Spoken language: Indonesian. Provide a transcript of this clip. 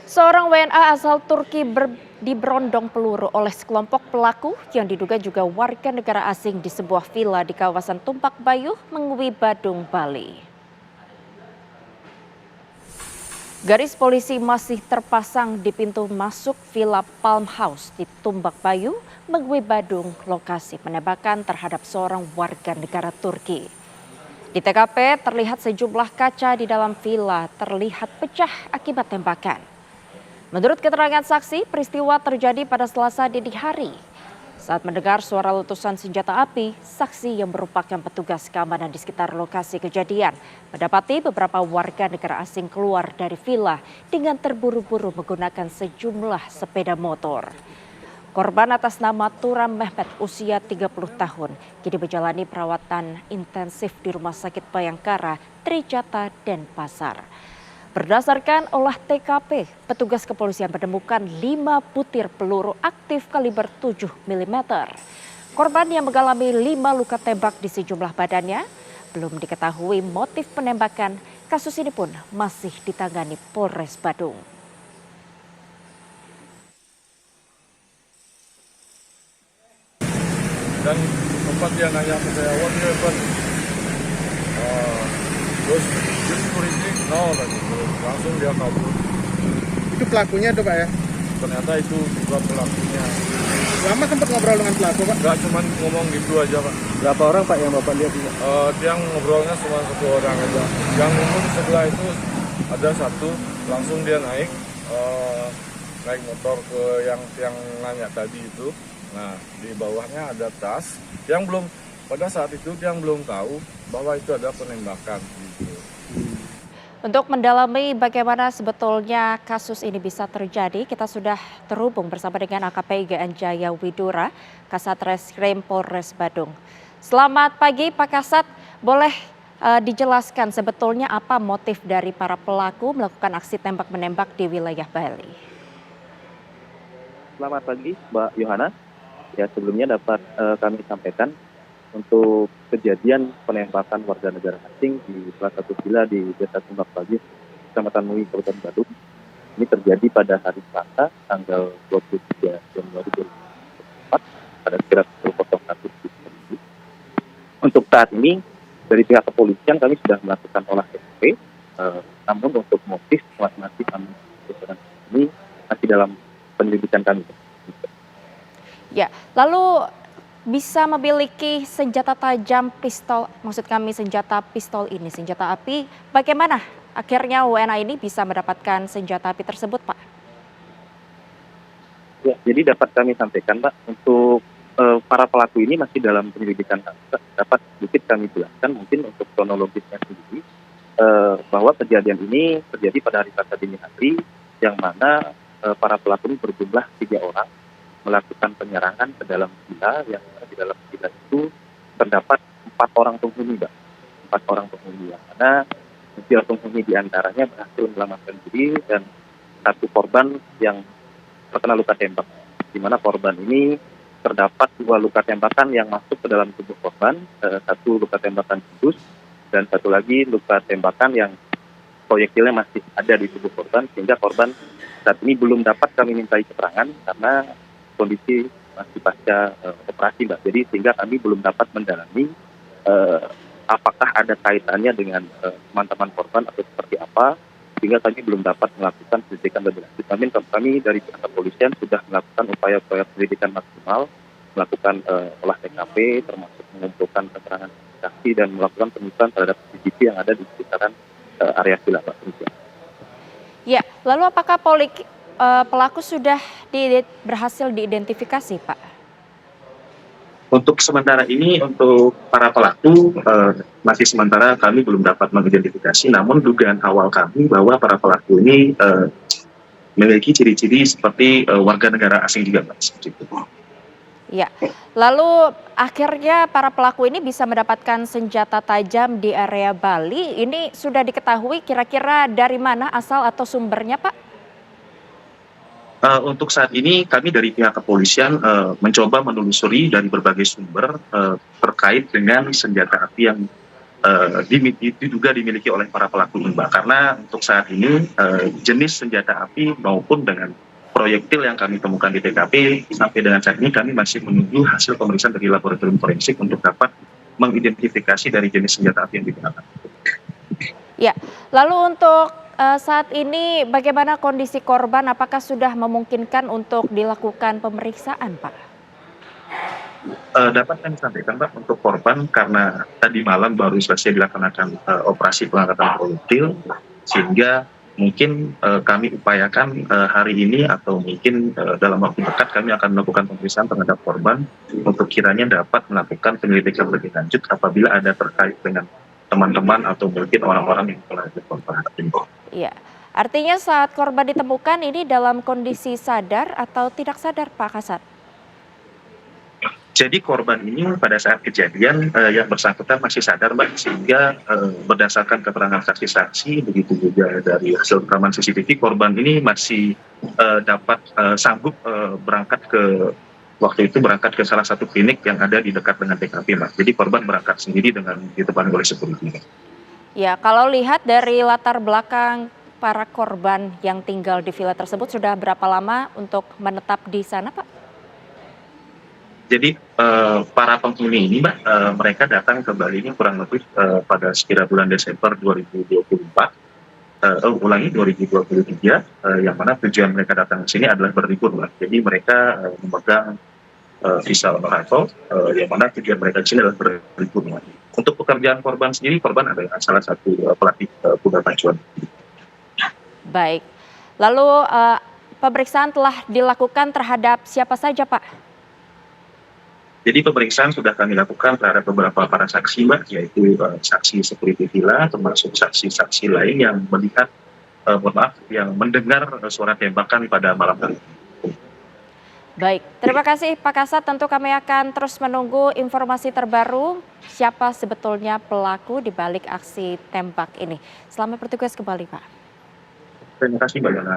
Seorang WNA asal Turki diberondong peluru oleh sekelompok pelaku yang diduga juga warga negara asing di sebuah villa di kawasan Tumpak Bayuh, Mengwi, Badung, Bali. Garis polisi masih terpasang di pintu masuk Villa Palm House di Tumbak Bayu, Mengwi, Badung, lokasi penembakan terhadap seorang warga negara Turki. Di TKP terlihat sejumlah kaca di dalam villa terlihat pecah akibat tembakan. Menurut keterangan saksi, peristiwa terjadi pada Selasa dini hari. Saat mendengar suara letusan senjata api, saksi yang merupakan petugas keamanan di sekitar lokasi kejadian mendapati beberapa warga negara asing keluar dari villa dengan terburu-buru menggunakan sejumlah sepeda motor. Korban atas nama Turam Mehmet usia 30 tahun kini menjalani perawatan intensif di Rumah Sakit Bayangkara, Trijata, Denpasar. Berdasarkan olah TKP, petugas kepolisian menemukan 5 butir peluru aktif kaliber 7 mm. Korban yang mengalami 5 luka tembak di sejumlah badannya. Belum diketahui motif penembakan. Kasus ini pun masih ditangani Polres Badung. Dan tempat dia nanya ke saya, what happened? Terus security, no lagi. Langsung dia kabur. Itu pelakunya tuh Pak ya? Ternyata itu juga pelakunya. Lama sempat ngobrol dengan pelaku Pak? Gak cuma ngomong gitu aja Pak. Berapa orang Pak yang Bapak lihat? Dia ngobrolnya cuma 1 orang aja. Yang umum sebelah itu ada 1, langsung dia naik motor ke yang nanya tadi itu. Nah di bawahnya ada tas yang belum, pada saat itu dia belum tahu bahwa itu ada penembakan gitu. Untuk mendalami bagaimana sebetulnya kasus ini bisa terjadi, kita sudah terhubung bersama dengan AKP IGN Jaya Widura, Kasat Reskrim Polres Badung. Selamat pagi Pak Kasat, boleh dijelaskan sebetulnya apa motif dari para pelaku melakukan aksi tembak-menembak di wilayah Bali? Selamat pagi Mbak Yohana. Ya, sebelumnya dapat kami sampaikan untuk kejadian penembakan warga negara asing di salah satu villa di Desa Tumbak Bayuh, Kecamatan Mengwi, Kabupaten Badung. Ini terjadi pada hari Selasa, tanggal 23 Januari 2024 pada sekitar 01 pagi. Untuk saat ini, dari pihak kepolisian kami sudah melakukan olah TKP, namun untuk motif masing-masing ini masih dalam penyelidikan kami. Ya, lalu bisa memiliki senjata tajam pistol, maksud kami senjata pistol ini, senjata api. Bagaimana akhirnya WNA ini bisa mendapatkan senjata api tersebut, Pak? Ya, jadi dapat kami sampaikan, Pak, untuk para pelaku ini masih dalam penyelidikan kami. Dapat sedikit kami jelaskan mungkin untuk kronologisnya sendiri, bahwa kejadian ini terjadi pada hari Selasa dini hari, yang mana para pelaku ini berjumlah 3 orang melakukan penyerangan ke dalam villa, yang di dalam villa itu terdapat 4 orang penghuni, Mbak. 4 orang penghuni, yang mana 3 penghuni diantaranya berhasil menyelamatkan diri dan 1 korban yang terkena luka tembak. Di mana korban ini terdapat 2 luka tembakan yang masuk ke dalam tubuh korban, 1 luka tembakan tembus dan 1 lagi luka tembakan yang proyektilnya masih ada di tubuh korban, sehingga korban saat ini belum dapat kami mintai keterangan karena kondisi masih pasca operasi, Mbak. Jadi sehingga kami belum dapat mendalami apakah ada kaitannya dengan teman-teman korban atau seperti apa, sehingga kami belum dapat melakukan penyelidikan lebih lanjut. Namun kami dari pihak kepolisian sudah melakukan upaya-upaya penyelidikan maksimal, melakukan olah TKP, termasuk mengumpulkan keterangan saksi dan melakukan penyelidikan terhadap CCTV yang ada di sekitaran area villa, Pak. Ya, lalu apakah pelaku sudah berhasil diidentifikasi, Pak? Untuk sementara ini, untuk para pelaku masih sementara kami belum dapat mengidentifikasi, namun dugaan awal kami bahwa para pelaku ini memiliki ciri-ciri seperti warga negara asing juga, Pak. Ya, lalu akhirnya para pelaku ini bisa mendapatkan senjata tajam di area Bali. Ini sudah diketahui kira-kira dari mana asal atau sumbernya, Pak? Untuk saat ini kami dari pihak kepolisian mencoba menelusuri dari berbagai sumber terkait dengan senjata api yang diduga dimiliki oleh para pelaku ini, Mbak. Karena untuk saat ini jenis senjata api maupun dengan proyektil yang kami temukan di TKP sampai dengan saat ini kami masih menunggu hasil pemeriksaan dari laboratorium forensik untuk dapat mengidentifikasi dari jenis senjata api yang digunakan. Ya, lalu untuk saat ini bagaimana kondisi korban? Apakah sudah memungkinkan untuk dilakukan pemeriksaan, Pak? Dapat kami sampaikan, Pak, untuk korban karena tadi malam baru selesai dilaksanakan operasi pengangkatan proyektil, sehingga mungkin kami upayakan hari ini atau mungkin dalam waktu dekat kami akan melakukan pemeriksaan terhadap korban untuk kiranya dapat melakukan penyelidikan lebih lanjut apabila ada terkait dengan teman-teman atau mungkin orang-orang yang telah dikorban. Iya, artinya saat korban ditemukan ini dalam kondisi sadar atau tidak sadar, Pak Kasat? Jadi korban ini pada saat kejadian yang bersangkutan masih sadar, Mbak, sehingga berdasarkan keterangan saksi-saksi begitu juga dari hasil rekaman CCTV korban ini masih dapat sanggup berangkat ke salah satu klinik yang ada di dekat dengan TKP, Mbak. Jadi korban berangkat sendiri dengan ditemani oleh security. Ya, kalau lihat dari latar belakang para korban yang tinggal di villa tersebut sudah berapa lama untuk menetap di sana, Pak? Jadi para penghuni ini, Mbak, mereka datang ke Bali ini kurang lebih pada sekitar bulan Desember 2024, 2023, yang mana tujuan mereka datang ke sini adalah berlibur, Mbak. Jadi mereka memegang visa on arrival, yang mana tujuan mereka di sini adalah berlibur, Mbak. Untuk pekerjaan korban sendiri, korban adalah salah satu pelatih kuda pacuan. Baik, lalu pemeriksaan telah dilakukan terhadap siapa saja, Pak? Jadi pemeriksaan sudah kami lakukan terhadap beberapa para saksi, Mbak, yaitu saksi security villa, termasuk saksi-saksi lain yang melihat, yang mendengar suara tembakan pada malam hari. Baik, terima kasih Pak Kasat. Tentu kami akan terus menunggu informasi terbaru siapa sebetulnya pelaku di balik aksi tembak ini. Selamat bertugas kembali, Pak. Terima kasih, Mbak Yana.